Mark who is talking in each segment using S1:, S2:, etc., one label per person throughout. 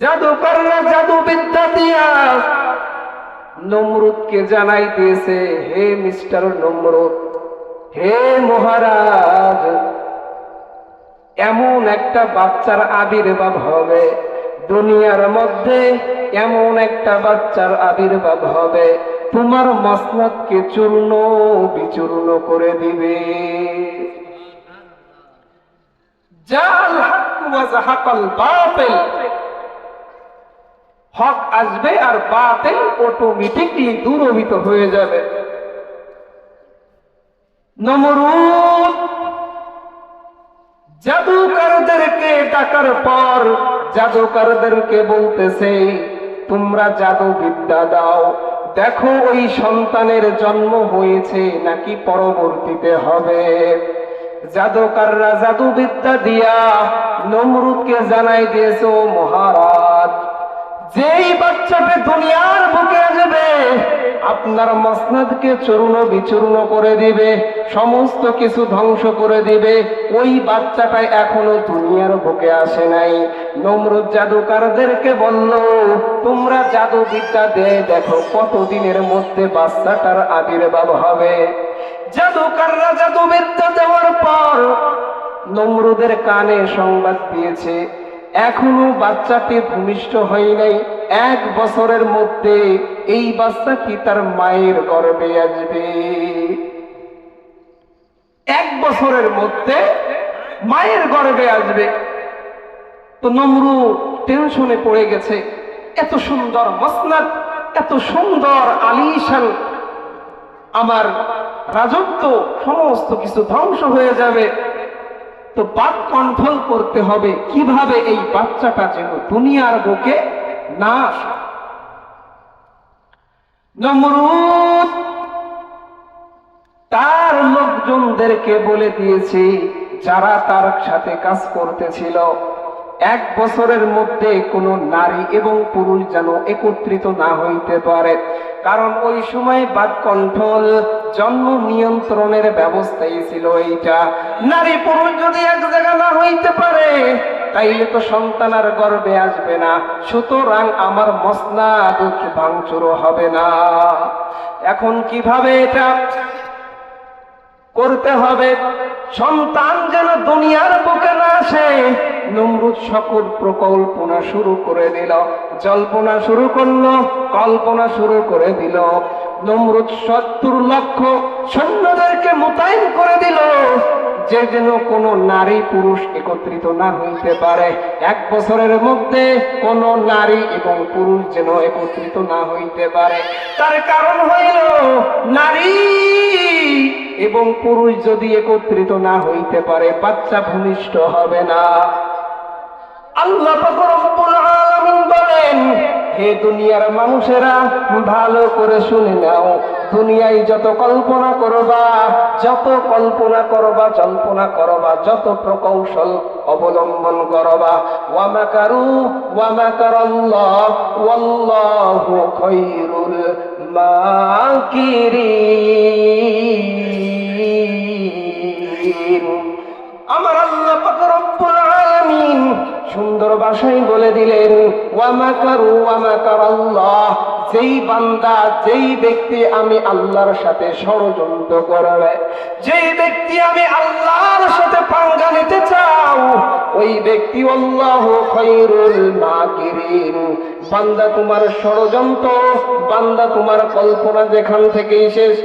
S1: জাদুকররা জাদুবিদ্যা দিয়া নমরুদকে জানাই দিয়েছে, হে মিস্টার নমরুদ, হে মহারাজ, এমন একটা বাচ্চার আবির্ভাব হবে দুনিয়ার মধ্যে, এমন একটা বাচ্চার আবির্ভাব হবে তোমার মসনদকে চূর্ণ বিচূর্ণ করে দিবে। জাল হক ওয়া যাহাকাল বাতিল, হক আসবে আর বাতিল অটোমেটিকলি দূরীভূত হয়ে যাবে। নমরুদ জাদুকরদেরকে ডাকার পর জাদুকরদেরকে বলতেছে, তোমরা জাদু বিদ্যা দাও, দেখো ওই সন্তানের জন্ম হয়েছে নাকি পরবর্তীতে হবে। জাদুকররা জাদু বিদ্যা দিয়া নমরুদকে জানাই দিয়েছে, ও মহারাজ, যেই বাচ্চাটা দুনিয়ার বুকে আসবে আপনার মসনদকে চূর্ণ বিচূর্ণ করে দিবে, সমস্ত কিছু ধ্বংস করে দিবে, ওই বাচ্চাটা এখনো দুনিয়ার বুকে আসে নাই। নমরুদ জাদুকরদেরকে বলল, তোমরা জাদু বিদ্যা দিয়ে দেখো কতদিনের মধ্যে বাচ্চাটার আবির্ভাব হবে। জাদুকররা জাদু বিদ্যা দেওয়ার পর নমরুদের কানে সংবাদ দিয়েছে, এখনো বাচ্চাটি ভূমিষ্ঠ হয় নাই, 1 বছরের মধ্যে এই বাচ্চাটি তার মায়ের গর্ভে আসবে। 1 বছরের মধ্যে মায়ের গর্ভে আসবে। তো নমরুদ টেনশনে পড়ে গেছে, এত সুন্দর মসনদ, এত সুন্দর আলিশান আমার রাজত্ব, সমস্ত কিছু ধ্বংস হয়ে যাবে। তো বাদ কন্ট্রোল করতে হবে, কিভাবে এই বাচ্চাটা যেন দুনিয়ার বুকে না আসে। নমরুদ তার লোকজনদেরকে বলে দিয়েছে, যারা তার সাথে কাজ করতেছিল, 1 বছরের মধ্যে কোনো নারী এবং পুরুষ যেন একত্রিত না হইতে পারে, কারণ ওই সময় বাদ কন্ট্রোল, জন্ম নিয়ন্ত্রণের ব্যবস্থাই ছিল এইটা। নারী পুরুষ যদি এক জায়গা না হইতে পারে তাইলে তো সন্তান আর গর্ভে আসবে না, সুতরাং আমার মসনদ ভাঙচুর হবে না। এখন কিভাবে এটা করতে হবে, সন্তান যেন দুনিয়ার বুকে না আসে, নমরুদ সকল প্রকল্পনা শুরু করে দিল, জল্পনা শুরু করলো, কল্পনা শুরু করে দিল। নমরুদ 70 লক্ষ সৈন্যদেরকে মোতায়েন করে দিল, যে যেন কোনো নারী পুরুষ একত্রিত না হইতে পারে, 1 বছরের মধ্যে কোনো নারী এবং পুরুষ যেন একত্রিত না হইতে পারে। তার কারণ হইল, নারী এবং পুরুষ যদি একত্রিত না হইতে পারে বাচ্চা ভূমিষ্ঠ হবে না। আল্লাহ পাক রব্বুল আলামিন বলেন, হে দুনিয়ার মানুষেরা ভালো করে শুনে নাও, দুনিয়ায় যত কল্পনা করবা, যত কল্পনা করবা, জল্পনা করবা, যত প্রকৌশল অবলম্বন করবা, ওয়া মাকারু ওয়া মাকারাল্লাহ ওয়াল্লাহু খায়রুল মাকিরিন। আমার আল্লাহ পাক রব্বুল আলামিন সুন্দর ভাষায় বলে দিলেন, ওয়া মাকারু ওয়া মাকারাল্লাহ, যেই বান্দা, যেই ব্যক্তি আমি আল্লাহর সাথে ষড়যন্ত্র করবে, যেই ব্যক্তি আমি আল্লাহর সাথে পাঙ্গা নিতে চাও, ওই ব্যক্তি আল্লাহু খায়রুল মাকিরিন। বান্দা তোমার ষড়যন্ত্র, বান্দা তোমার কল্পনা যেখান থেকেই শেষ,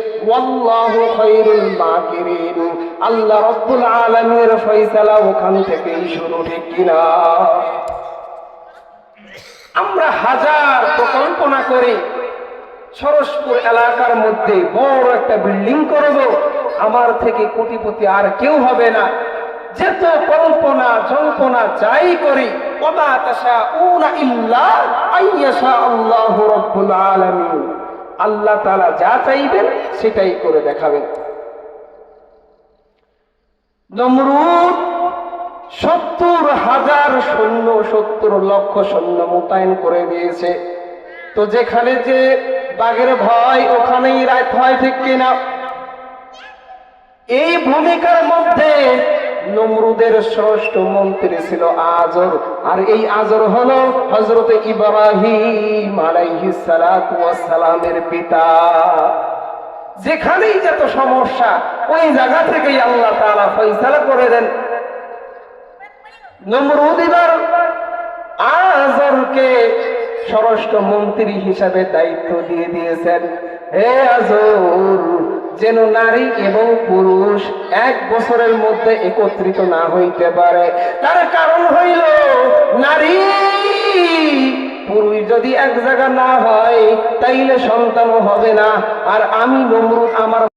S1: আল্লাহু খায়রুল মাকিরিন, আল্লাহ রব্বুল আলামিনের ফয়সালা ওখান থেকেই শুরু, ঠিক কিনা? আমরা হাজার প্রকল্পনা করি, সরসপুর এলাকার মধ্যে বড় একটা বিল্ডিং করব, আমার থেকে কোটিপতি আর কেউ হবে না, যত কল্পনা জল্পনা যাই করি, ওয়া তাশাউনা ইল্লা আইয়াশা আল্লাহু রাব্বুল আলামিন, আল্লাহ তাআলা যা চাইবেন সেটাই করে দেখাবেন। নমরুদ 70,000 সৈন্য, 70 লক্ষ সৈন্য মোতায়েন করে দিয়েছে। তো যেখানে যে বাঘের ভয় ওখানেই রাত হয়, ঠিক কিনা? এই ভূমিকার মধ্যে নমরুদের ষষ্ঠ মন্ত্রী ছিল আজর, আর এই আজর হলো হযরত ইব্রাহিম আলাইহিস সালাতু ওয়াস সালামের পিতা। যেখানেই যত সমস্যা ওই জায়গা থেকেই আল্লাহ তাআলা ফয়সালা করে দেন। নমরুদ এবার আজরকে ষষ্ঠ মন্ত্রী হিসাবে দায়িত্ব দিয়ে দিয়েছেন, হে আজর, যেন নারী এবং পুরুষ এক বছরের মধ্যে একত্রিত না হইতে পারে। তার কারণ হইল নারী পুরুষ যদি এক জায়গা না হয় তাইলে সন্তানও হবে না। আর আমি নমরুদ আমার